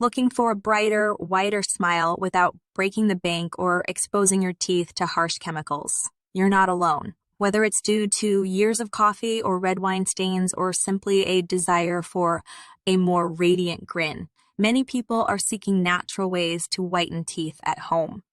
Looking for a brighter, whiter smile without breaking the bank or exposing your teeth to harsh chemicals? You're not alone. Whether it's due to years of coffee or red wine stains or simply a desire for a more radiant grin, many people are seeking natural ways to whiten teeth at home.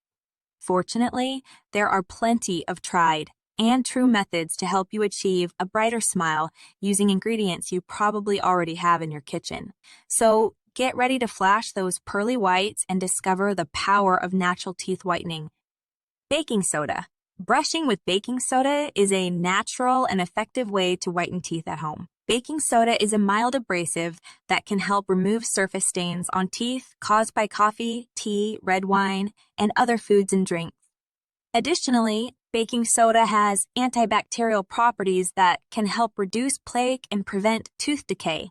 Fortunately, there are plenty of tried and true methods to help you achieve a brighter smile using ingredients you probably already have in your kitchen. So get ready to flash those pearly whites and discover the power of natural teeth whitening. Baking soda. Brushing with baking soda is a natural and effective way to whiten teeth at home. Baking soda is a mild abrasive that can help remove surface stains on teeth caused by coffee, tea, red wine, and other foods and drinks. Additionally, baking soda has antibacterial properties that can help reduce plaque and prevent tooth decay.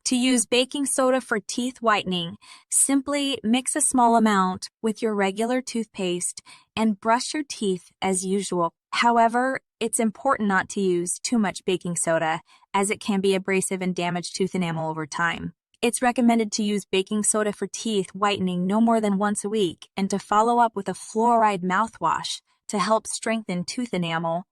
To use baking soda for teeth whitening, simply mix a small amount with your regular toothpaste and brush your teeth as usual. However, it's important not to use too much baking soda as it can be abrasive and damage tooth enamel over time. It's recommended to use baking soda for teeth whitening no more than once a week and to follow up with a fluoride mouthwash to help strengthen tooth enamel.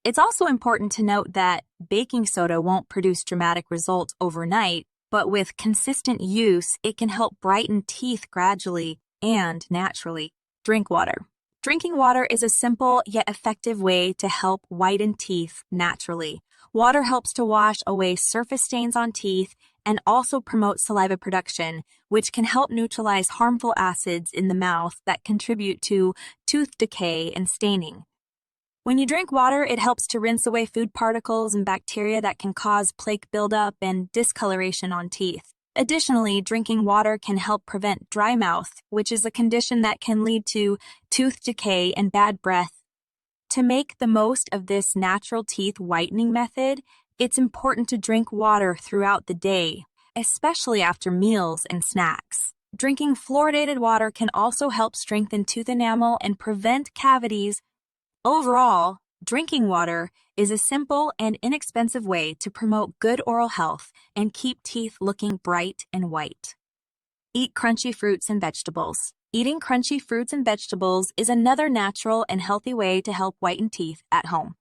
It's also important to note that baking soda won't produce dramatic results overnight, but with consistent use, it can help brighten teeth gradually and naturally. Drink water. Drinking water is a simple yet effective way to help whiten teeth naturally. Water helps to wash away surface stains on teeth and also promote saliva production, which can help neutralize harmful acids in the mouth that contribute to tooth decay and staining. When you drink water, it helps to rinse away food particles and bacteria that can cause plaque buildup and discoloration on teeth. Additionally, drinking water can help prevent dry mouth, which is a condition that can lead to tooth decay and bad breath. To make the most of this natural teeth whitening method, it's important to drink water throughout the day, especially after meals and snacks. Drinking fluoridated water can also help strengthen tooth enamel and prevent cavities. Overall, drinking water is a simple and inexpensive way to promote good oral health and keep teeth looking bright and white. Eat crunchy fruits and vegetables. Eating crunchy fruits and vegetables is another natural and healthy way to help whiten teeth at home.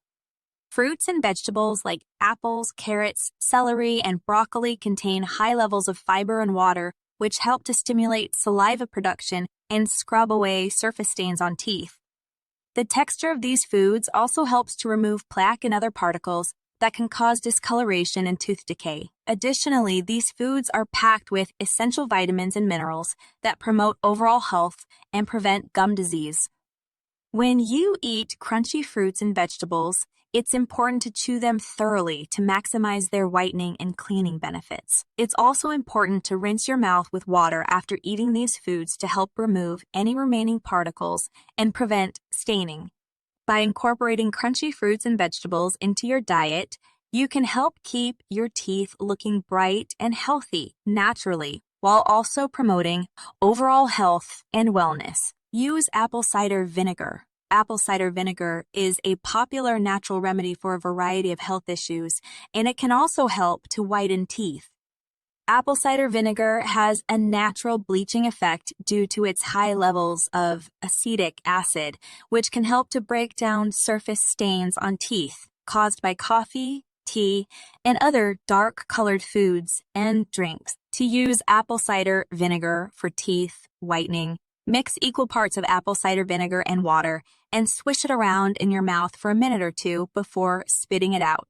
Fruits and vegetables like apples, carrots, celery, and broccoli contain high levels of fiber and water, which help to stimulate saliva production and scrub away surface stains on teeth. The texture of these foods also helps to remove plaque and other particles that can cause discoloration and tooth decay. Additionally, these foods are packed with essential vitamins and minerals that promote overall health and prevent gum disease. When you eat crunchy fruits and vegetables, it's important to chew them thoroughly to maximize their whitening and cleaning benefits. It's also important to rinse your mouth with water after eating these foods to help remove any remaining particles and prevent staining. By incorporating crunchy fruits and vegetables into your diet, you can help keep your teeth looking bright and healthy naturally, while also promoting overall health and wellness. Use apple cider vinegar. Apple cider vinegar is a popular natural remedy for a variety of health issues, and it can also help to whiten teeth. Apple cider vinegar has a natural bleaching effect due to its high levels of acetic acid, which can help to break down surface stains on teeth caused by coffee, tea, and other dark-colored foods and drinks. To use apple cider vinegar for teeth whitening, mix equal parts of apple cider vinegar and water and swish it around in your mouth for a minute or two before spitting it out.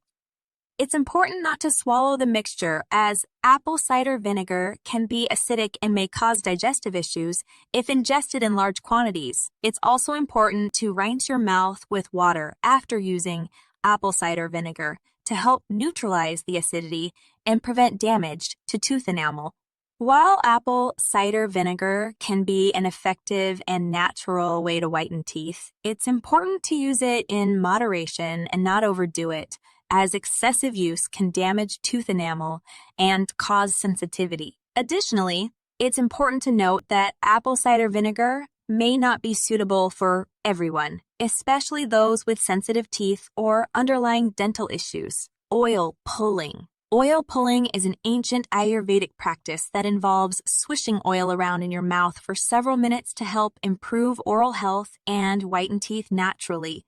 It's important not to swallow the mixture, as apple cider vinegar can be acidic and may cause digestive issues if ingested in large quantities. It's also important to rinse your mouth with water after using apple cider vinegar to help neutralize the acidity and prevent damage to tooth enamel. While apple cider vinegar can be an effective and natural way to whiten teeth, it's important to use it in moderation and not overdo it, as excessive use can damage tooth enamel and cause sensitivity. Additionally, it's important to note that apple cider vinegar may not be suitable for everyone, especially those with sensitive teeth or underlying dental issues. Oil pulling. Oil pulling is an ancient Ayurvedic practice that involves swishing oil around in your mouth for several minutes to help improve oral health and whiten teeth naturally.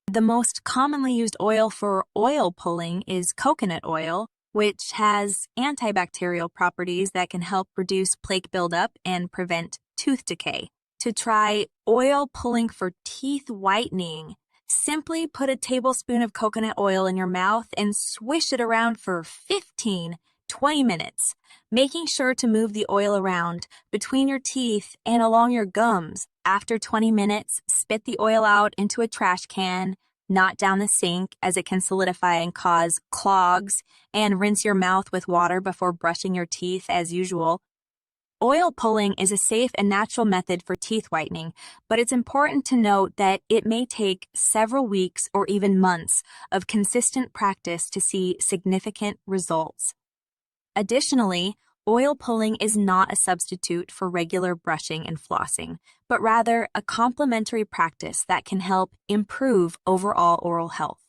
The most commonly used oil for oil pulling is coconut oil, which has antibacterial properties that can help reduce plaque buildup and prevent tooth decay. To try oil pulling for teeth whitening, simply put a tablespoon of coconut oil in your mouth and swish it around for 15-20 minutes, making sure to move the oil around between your teeth and along your gums. After 20 minutes, spit the oil out into a trash can, not down the sink as it can solidify and cause clogs, and rinse your mouth with water before brushing your teeth as usual. Oil pulling is a safe and natural method for teeth whitening, but it's important to note that it may take several weeks or even months of consistent practice to see significant results. Additionally, oil pulling is not a substitute for regular brushing and flossing, but rather a complementary practice that can help improve overall oral health.